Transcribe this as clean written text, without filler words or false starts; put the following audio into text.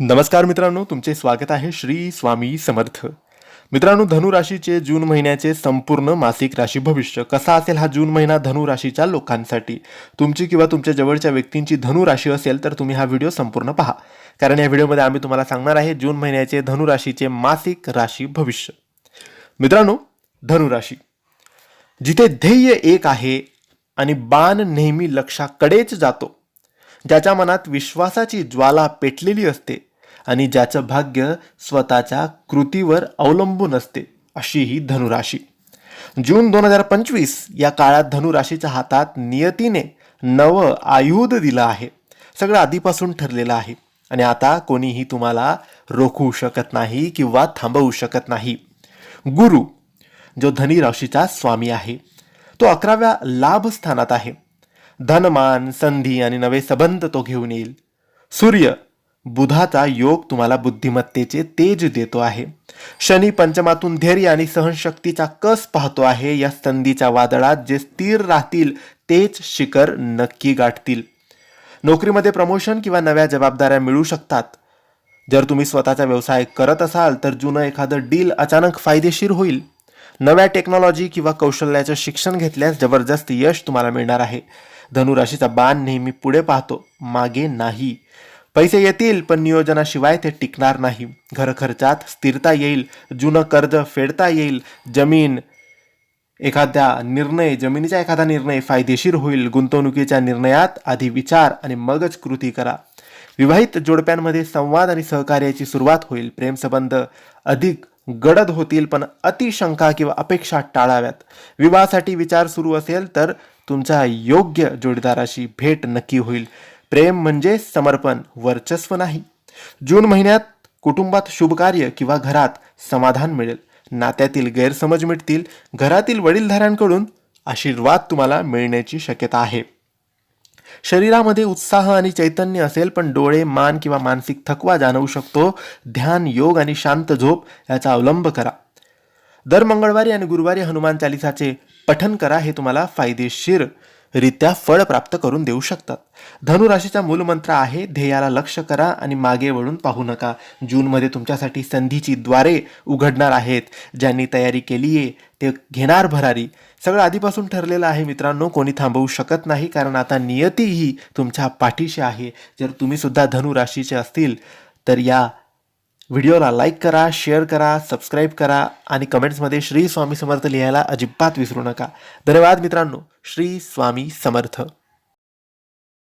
नमस्कार मित्रांनो, तुमचे स्वागत आहे श्री स्वामी समर्थ. मित्रांनो, धनु राशीचे जून महिन्याचे संपूर्ण मासिक राशी भविष्य कसा असेल हा जून महिना धनु राशीच्या लोकांसाठी. तुमची किंवा तुमच्या जवळच्या व्यक्तींची धनु राशी असेल तर तुम्ही हा व्हिडिओ संपूर्ण पहा, कारण या व्हिडिओमध्ये आम्ही तुम्हाला सांगणार आहे जून महिन्याचे धनु राशीचे मासिक राशी भविष्य. मित्रांनो, धनु राशी जिथे ध्येय एक आहे आणि बाण नेहमी लक्षाकडेच जातो, ज्याच्या मनात विश्वासाची ज्वाला पेटलेली असते आणि ज्याचं भाग्य स्वतःच्या कृतीवर अवलंबून असते, अशी ही धनुराशी. जून 2025 या काळात धनुराशीच्या हातात नियतीने नवं आयुध दिलं आहे. सगळं आधीपासून ठरलेलं आहे आणि आता कोणीही तुम्हाला रोखू शकत नाही किंवा थांबवू शकत नाही. गुरु जो धनी राशीचा स्वामी आहे, तो 11व्या लाभ स्थानात आहे. धनमान, संधी आणि नवे संबंध तो घेऊन येईल. सूर्य बुधाचा योग तुम्हाला बुद्धिमत्तेचे तेज देतो आहे. शनी पंचमातून धैर्य आणि सहनशक्तीचा कस पाहतो आहे. या संधीच्या वादळात जे स्थिर राहतील तेच शिखर नक्की गाठतील. नोकरीमध्ये प्रमोशन किंवा नव्या जबाबदाऱ्या मिळू शकतात. जर तुम्ही स्वतःचा व्यवसाय करत असाल तर जुनं एखादं डील अचानक फायदेशीर होईल. नव्या टेक्नॉलॉजी किंवा कौशल्याचं शिक्षण घेतल्यास जबरदस्त यश तुम्हाला मिळणार आहे. धनुराशीचा बाण नेहमी पुढे पाहतो, मागे नाही. पैसे येतील पण नियोजनाशिवाय ते टिकणार नाही. घर खर्चात स्थिरता येईल, जुनं कर्ज फेडता येईल, जमिनीचा एखादा निर्णय फायदेशीर होईल. गुंतवणुकीच्या निर्णयात आधी विचार आणि मगच कृती करा. विवाहित जोडप्यांमध्ये संवाद आणि सहकार्याची सुरुवात होईल. प्रेमसंबंध अधिक गडद होतील, पण अतिशंका किंवा अपेक्षा टाळाव्यात. विवाहासाठी विचार सुरू असेल तर तुमच्या योग्य जोडीदाराशी भेट नक्की होईल. प्रेम म्हणजे समर्पण, वर्चस्व नाही. जून महिन्यात कुटुंबात शुभकार्य किंवा घरात समाधान मिळेल. नात्यातील गैरसमज मिटतील. घरातील वडीलधाऱ्यांकडून आशीर्वाद तुम्हाला मिळण्याची शक्यता आहे. शरीरामध्ये उत्साह आणि चैतन्य असेल, पण डोळे, मान किंवा मानसिक थकवा जाणवू शकतो. ध्यान, योग आणि शांत झोप याचा अवलंब करा. दर मंगळवारी आणि गुरुवारी हनुमान चालिसाचे पठन करा. हे तुम्हाला फायदेशीर रित्या फळ प्राप्त करून देऊ शकतात. धनुराशीचा मूलमंत्र आहे, ध्येयाला लक्ष करा आणि मागे वळून पाहू नका. जूनमध्ये तुमच्यासाठी संधीची द्वारे उघडणार आहेत. ज्यांनी तयारी केली आहे ते घेणार भरारी. सगळं आधीपासून ठरलेलं आहे मित्रांनो, कोणी थांबवू शकत नाही, कारण आता नियती ही तुमच्या पाठीशी आहे. जर तुम्ही सुद्धा धनुराशीचे असतील तर या व्हिडिओला लाईक करा, शेअर करा, सबस्क्राईब करा आणि कमेंट्समध्ये श्री स्वामी समर्थ लिहायला अजिबात विसरू नका. धन्यवाद मित्रांनो. श्री स्वामी समर्थ.